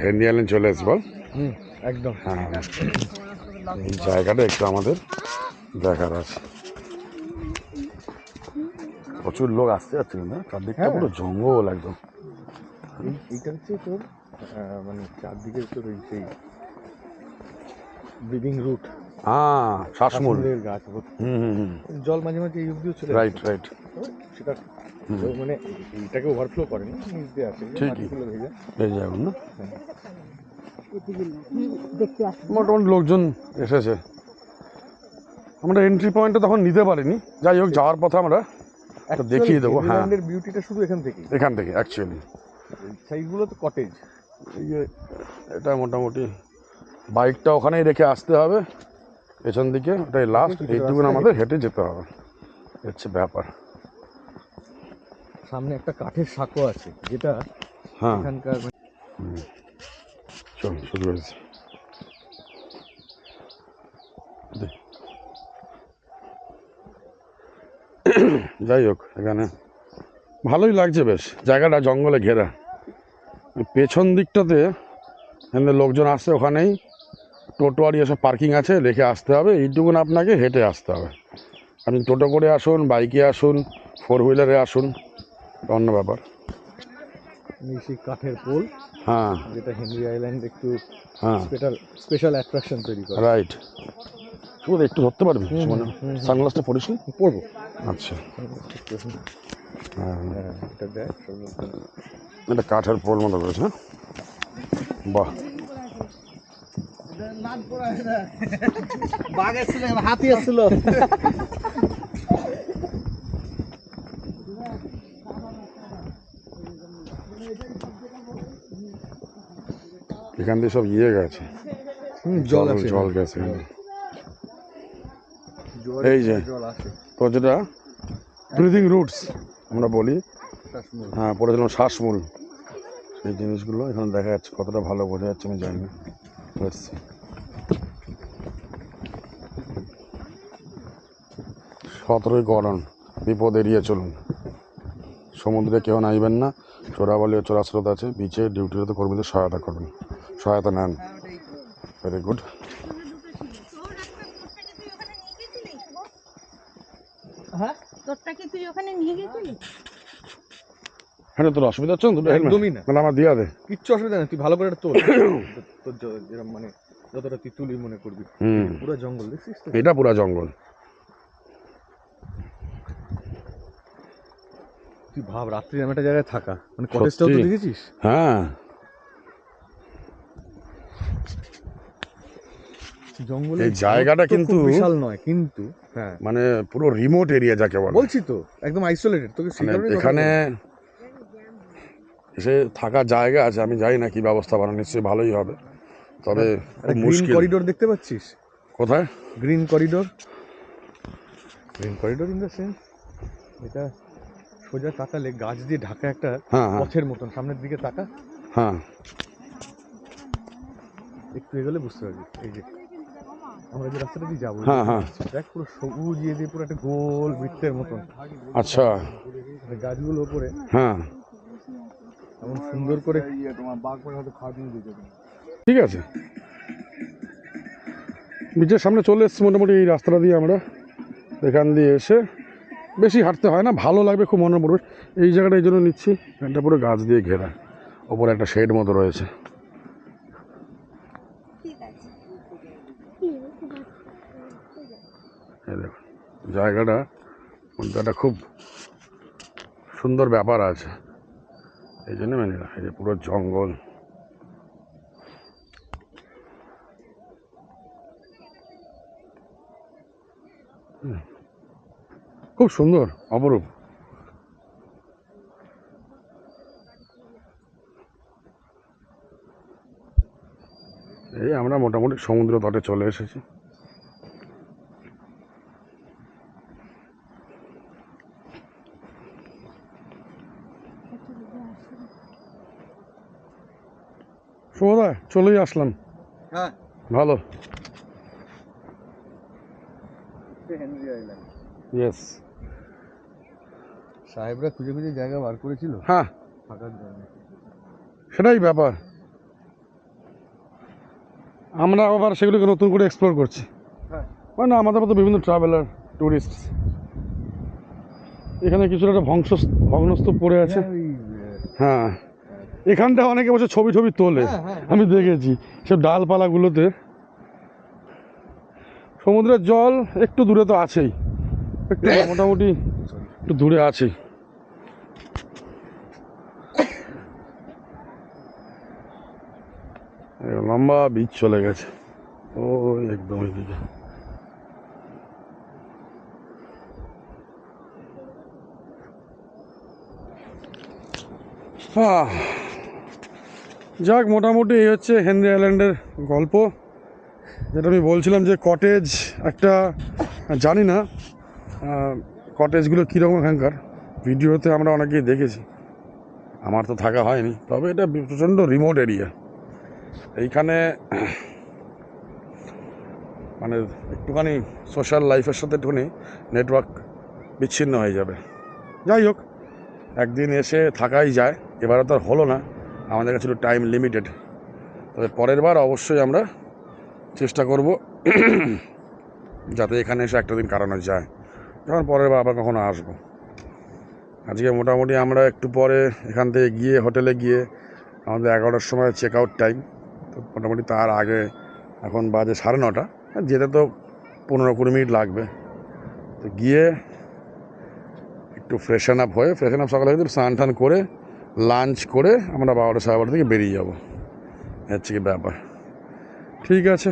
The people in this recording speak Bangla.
হেনরি আইল্যান্ড চলে আসবো। একদম। হ্যাঁ, এই জায়গাটা একটু আমাদের দেখার আছে। প্রচুর লোক আসতে যাচ্ছে না, চারদিকটা পুরো জঙ্গল একদম। এইটা হচ্ছে তোর মানে চারদিকে তোর ওই সেই ব্রিদিং রুট, শ্বাসমূল গাছ। হুম। জল মাঝে মাঝে এই অব্দিও চলে রাইট রাইট। সেটা মানে এইটাকে ওভারফ্লো করেনি, নিচ দিয়ে আসে, মাটিগুলো ভেজে ভেজে যাবেন না। মোটামুটি লোকজন এসেছে। আমরা এন্ট্রি পয়েন্টটা তখন নিতে পারিনি, যাই হোক যাওয়ার পথে আমরা দেখিয়ে দেবো। হ্যাঁ, বিউটিটা শুধু এখান থেকে অ্যাকচুয়ালি সাইডগুলো তো কটেজ। এটা মোটামুটি বাইকটা ওখানেই রেখে আসতে হবে পেছন দিকে, ওটাই লাস্ট। এইটুকু আমাদের হেঁটে যেতে হবে, হচ্ছে ব্যাপার। সামনে একটা কাঠের সাঁকো আছে, যেটা এখানকার চল শুরু করেছি। যাই হোক, এখানে ভালোই লাগছে বেশ, জায়গাটা জঙ্গলে ঘেরা। পেছন দিকটাতে লোকজন আসছে, ওখানেই টোটো আর এসব পার্কিং আছে, রেখে আসতে হবে। এইটুকুন আপনাকে হেঁটে আসতে হবে। আপনি টোটো করে আসুন, বাইকে আসুন, 4 হুইলারে আসুন, অন্য ব্যাপার। সেই কাঠের পোল, যেটা হেনরি আইল্যান্ড একটু স্পেশাল অ্যাট্রাকশন তৈরি করে। রাইট। শুধু একটু ধরতে পারবি, মানে সানগ্লাসটা পরিস নি? পরবো। আচ্ছা, এটা দেখ, এটা কাঠের পোল মতো করেছে। বাহ, হাতি আসছিল। এখান দিয়ে সব গেছে, জল গেছে। এই যে তো যেটা ব্রিদিং রুটস আমরা বলি, পড়েছিলাম শ্বাসমূল, সেই জিনিসগুলো এখানে দেখা যাচ্ছে। কতটা ভালো বোঝা যাচ্ছে আমি জানি না। 17ই গরম, বিপদ এড়িয়ে চলুন। সমুদ্রে কেউ নাইবেন না, চোরাবালি ও চোরাস্রোত আছে। বিচে ডিউটিরত কর্মীদের সহায়তা নেন। Very good. হ্যাঁ, তোর অসুবিধা হচ্ছে না? দুটো একদমই না, মানে আমার দিয়া দে, কিচ্ছু অসুবিধা নেই। তুই ভালো করে তোর যেরকম মানে যতটা তুই তুলি মনে করবি। পুরো জঙ্গল দেখছিস তো? এটা পুরো জঙ্গল। তুই ভাব, রাত্রি এমন একটা জায়গায় থাকা, মানে কটেজটাও তো দেখেছিস। হ্যাঁ, জঙ্গলে এই জায়গাটা কিন্তু বিশাল নয়, কিন্তু মানে পুরো রিমোট এরিয়া যাকে বলে, বলছি তো, একদম আইসোলেটেড। তোকে এখানে এসে থাকার জায়গা আছে। আমি জানি না কি ব্যবস্থা বানানো, নিশ্চয়ই ভালোই হবে, তবে গ্রিন করিডোর দেখতে পাচ্ছিস? কোথায় green corridor? Green corridor in the sense, এটা সোজা তাকালে গাছ দিয়ে ঢাকা একটা পথের মতন। সামনের দিকে তাকা, একটু এগোলে বুঝতে পারবি। এই যে আমরা যে রাস্তাটা দিয়ে যাবো, দেখ পুরো সবুজ দিয়ে পুরো একটা গোল বৃত্তের মতন। আচ্ছা, গাছগুলো উপরে এমন সুন্দর করে। তোমার বাঘ করে হয়তো খাওয়া দিয়ে দিতে। ঠিক আছে, বিচের সামনে চলে এসেছি মোটামুটি। এই রাস্তাটা দিয়ে আমরা এখান দিয়ে এসে, বেশি হাঁটতে হয় না, ভালো লাগবে, খুব মনোরম পরিবেশ। এই জায়গাটা এই জন্য নিচ্ছি, এটা পুরো গাছ দিয়ে ঘেরা, ওপরে একটা শেড মতো রয়েছে। এই দেখুন জায়গাটা, একটা খুব সুন্দর ব্যাপার আছে, এই জন্য মেনে এই যে পুরো জঙ্গল। খুব সুন্দর, অপরূপ। এই আমরা মোটামুটি সমুদ্র তটে চলে এসেছি। শুভদা, চলেই আসলাম। ভালো। ইয়েস, সাহেবরা খুঁজে খুঁজে জায়গা বার করেছিল থাকার জন্য। সেটাই ব্যাপার। আমরা আবার সেগুলোকে নতুন করে এক্সপ্লোর করছি। হ্যাঁ। মানে আমাদের মতো বিভিন্ন ট্রাভেলার ট্যুরিস্ট। এখানে কিছুটা একটা ভগ্নস্তূপ পড়ে আছে। হ্যাঁ, এখানটা অনেকে বসে ছবি ছবি তোলে, আমি দেখেছি সব ডালপালাগুলোতে। সমুদ্রের জল একটু দূরে তো আছেই, একটু মোটামুটি একটু দূরে আছেই। লম্বা বিচ চলে গেছে ওই একদম এদিকে। যাক, মোটামুটি এই হচ্ছে হেনরি আইল্যান্ডের গল্প। যেটা আমি বলছিলাম যে কটেজ একটা, জানি না কটেজগুলো কীরকম এখানকার, ভিডিওতে আমরা অনেকেই দেখেছি, আমার তো থাকা হয়নি। তবে এটা প্রচণ্ড রিমোট এরিয়া, এইখানে মানে একটুখানি সোশ্যাল লাইফের সাথে একটুখানি নেটওয়ার্ক বিচ্ছিন্ন হয়ে যাবে। যাই হোক, একদিন এসে থাকাই যায়, এবারে তো আর হলো না, আমাদের কাছে একটু টাইম লিমিটেড। তবে পরের বার অবশ্যই আমরা চেষ্টা করব যাতে এখানে এসে একটা দিন কাটানো যায়, যখন পরের বার আবার কখনো আসবো। আজকে মোটামুটি আমরা একটু পরে এখান থেকে গিয়ে হোটেলে গিয়ে, আমাদের 11টার সময় চেক আউট টাইম, তো মোটামুটি তার আগে এখন বাজে 9:30, যেতে তো 15-20 মিনিট লাগবে। তো গিয়ে একটু ফ্রেশন আপ হয়ে, সকালে কিন্তু স্নান টান করে লাঞ্চ করে আমরা 12টা 12:30 থেকে বেরিয়ে যাবো, হচ্ছে কি ব্যাপার। ঠিক আছে।